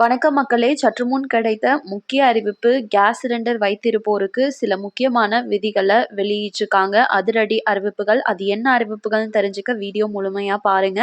வணக்கம் மக்களே, சற்று முன் கிடைத்த முக்கிய அறிவிப்பு. கேஸ் சிலிண்டர் வைத்திருப்போருக்கு சில முக்கியமான விதிகளை வெளியிட்டிருக்காங்க. அதிரடி அறிவிப்புகள். அது என்ன அறிவிப்புகள்னு தெரிஞ்சுக்க வீடியோ முழுமையா பாருங்க.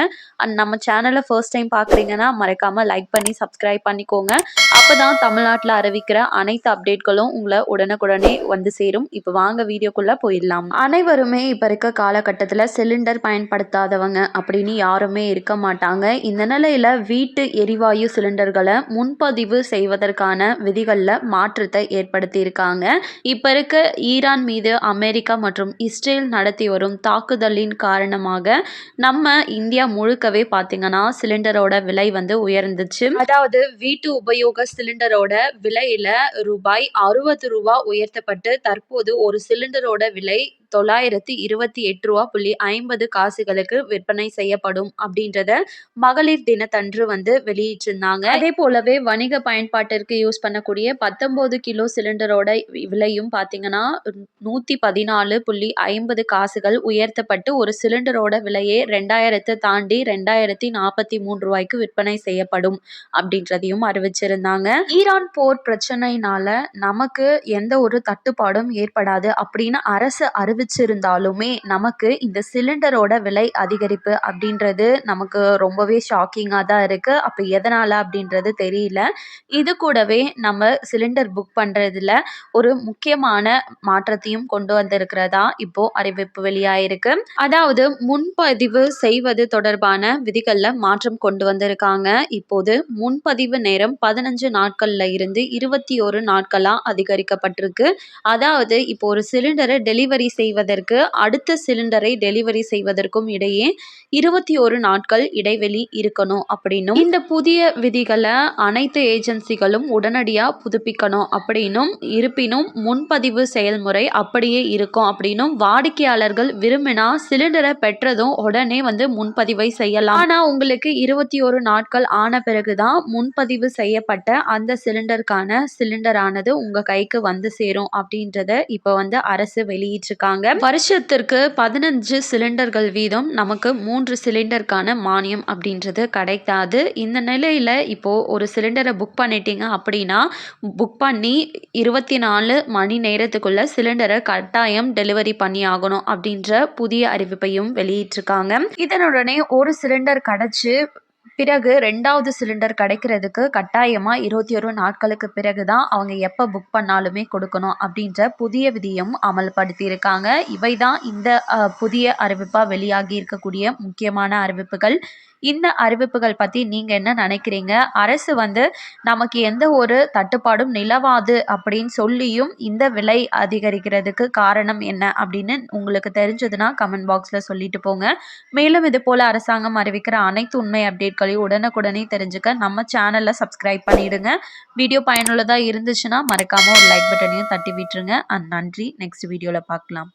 நம்ம சேனலை ஃபர்ஸ்ட் டைம் பார்க்குறீங்கன்னா மறக்காம லைக் பண்ணி சப்ஸ்கிரைப் பண்ணிக்கோங்க. அப்பதான் தமிழ்நாட்டில் அறிவிக்கிற அனைத்து அப்டேட்களும் உங்களை உடனுக்குடனே வந்து சேரும். இப்போ வாங்க வீடியோக்குள்ள போயிடலாம். அனைவருமே இப்போ இருக்க காலகட்டத்தில் சிலிண்டர் பயன்படுத்தாதவங்க அப்படின்னு யாருமே இருக்க மாட்டாங்க. இந்த நிலையில வீட்டு எரிவாயு சிலிண்டர்களை முன்பதிவு செய்வதற்கான விதிகளில் மாற்றத்தை ஏற்படுத்தியிருக்காங்க. இப்போ இருக்க ஈரான் மீது அமெரிக்கா மற்றும் இஸ்ரேல் நடத்தி வரும் தாக்குதலின் காரணமாக நம்ம இந்தியா முழுக்கவே பார்த்தீங்கன்னா சிலிண்டரோட விலை வந்து உயர்ந்துச்சு. அதாவது வீட்டு உபயோக சிலிண்டரோட விலையில ரூபாய் 60 உயர்த்தப்பட்டு தற்போது ஒரு சிலிண்டரோட விலை 928.50 விற்பனை செய்யப்படும் அப்படின்றத மகளிர் தினத்தன்று வந்து வெளியிட்டிருந்தாங்க. அதே போலவே வணிக பயன்பாட்டிற்கு யூஸ் பண்ணக்கூடிய 19 கிலோ சிலிண்டரோட விலையும் பார்த்தீங்கன்னா 114.50 உயர்த்தப்பட்டு ஒரு சிலிண்டரோட விலையே 2000 தாண்டி 2043 விற்பனை செய்யப்படும் அப்படின்றதையும் அறிவிச்சிருந்தாங்க. ஈரான் போர் பிரச்சனைனால நமக்கு எந்த ஒரு தட்டுப்பாடும் ஏற்படாது அப்படின்னு அரசு அறிவிச்சிருந்தாலுமே நமக்கு இந்த சிலிண்டரோட விலை அதிகரிப்பு அப்படின்றது நமக்கு ரொம்பவே ஷாக்கிங்காக தான் இருக்கு. அப்போ எதனால அப்படின்றது தெரியல. இது கூடவே நம்ம சிலிண்டர் புக் பண்றதுல ஒரு முக்கியமான மாற்றத்தையும் கொண்டு வந்திருக்கிறதா இப்போ அறிவிப்பு வெளியாயிருக்கு. அதாவது முன்பதிவு செய்வது தொடர்பான விதிகள்ல மாற்றம் கொண்டு வந்திருக்காங்க. இப்போது முன்பதிவு நேரம் 15 நாட்கள்ல இருந்து 21 நாட்களா அதிகரிக்கப்பட்டிருக்கு. அதாவது இப்போ ஒரு சிலிண்டரை டெலிவரி செய்வதற்கு அடுத்த சிலிண்டரை டெலிவரி செய்வதற்கும் இடையே 21 நாட்கள் இடைவெளி இருக்கணும் அப்படின்னும், இந்த புதிய விதிகளை அனைத்து ஏஜென்சிகளும் உடனடியாக புதுப்பிக்கணும் அப்படின்னும், இருப்பினும் முன்பதிவு செயல்முறை அப்படியே இருக்கும் அப்படின்னும், வாடிக்கையாளர்கள் விரும்பினா சிலிண்டரை பெற்றதும் உடனே வந்து முன்பதிவை செய்யலாம். ஆனால் உங்களுக்கு 21 நாட்கள் ஆன பிறகுதான் முன்பதிவு செய்யப்பட்ட அந்த சிலிண்டரானது உங்க கைக்கு வந்து சேரும் அப்படின்றத இப்போ வந்து அரசு வெளியிட்டிருக்காங்க. வருஷத்திற்கு 15 சிலிண்டர்கள் வீதம் நமக்கு 3 சிலிண்டருக்கான மானியம் அப்படின்றது கிடைக்காது. இந்த நிலையில இப்போ ஒரு சிலிண்டரை புக் பண்ணிட்டீங்க அப்படின்னா புக் பண்ணி 24 மணி நேரத்துக்குள்ள சிலிண்டரை கட்டாயம் டெலிவரி பண்ணி ஆகணும் அப்படின்ற புதிய அறிவிப்பையும் வெளியிட்டிருக்காங்க. இதனுடனே ஒரு சிலிண்டர் கிடைச்சு பிறகு 2வது சிலிண்டர் கிடைக்கிறதுக்கு கட்டாயமா 21 நாட்களுக்கு பிறகுதான் அவங்க எப்போ புக் பண்ணாலுமே கொடுக்கணும் அப்படின்ற புதிய விதியும் அமல்படுத்தி இருக்காங்க. இவைதான் இந்த புதிய அறிவிப்பா வெளியாகி இருக்கக்கூடிய முக்கியமான அறிவிப்புகள். இந்த அறிவிப்புகள் பற்றி நீங்கள் என்ன நினைக்கிறீங்க? அரசு வந்து நமக்கு எந்த ஒரு தட்டுப்பாடும் நிலவாது அப்படின்னு சொல்லியும் இந்த விலை அதிகரிக்கிறதுக்கு காரணம் என்ன அப்படின்னு உங்களுக்கு தெரிஞ்சதுன்னா கமெண்ட் பாக்ஸில் சொல்லிட்டு போங்க. மேலும் இது போல் அரசாங்கம் அறிவிக்கிற அனைத்து உண்மை அப்டேட்களையும் உடனுக்குடனே தெரிஞ்சுக்க நம்ம சேனலில் சப்ஸ்கிரைப் பண்ணிடுங்க. வீடியோ பயனுள்ளதாக இருந்துச்சுன்னா மறக்காமல் ஒரு லைக் பட்டனையும் தட்டி விட்டுருங்க. நன்றி. நெக்ஸ்ட் வீடியோவில் பார்க்கலாம்.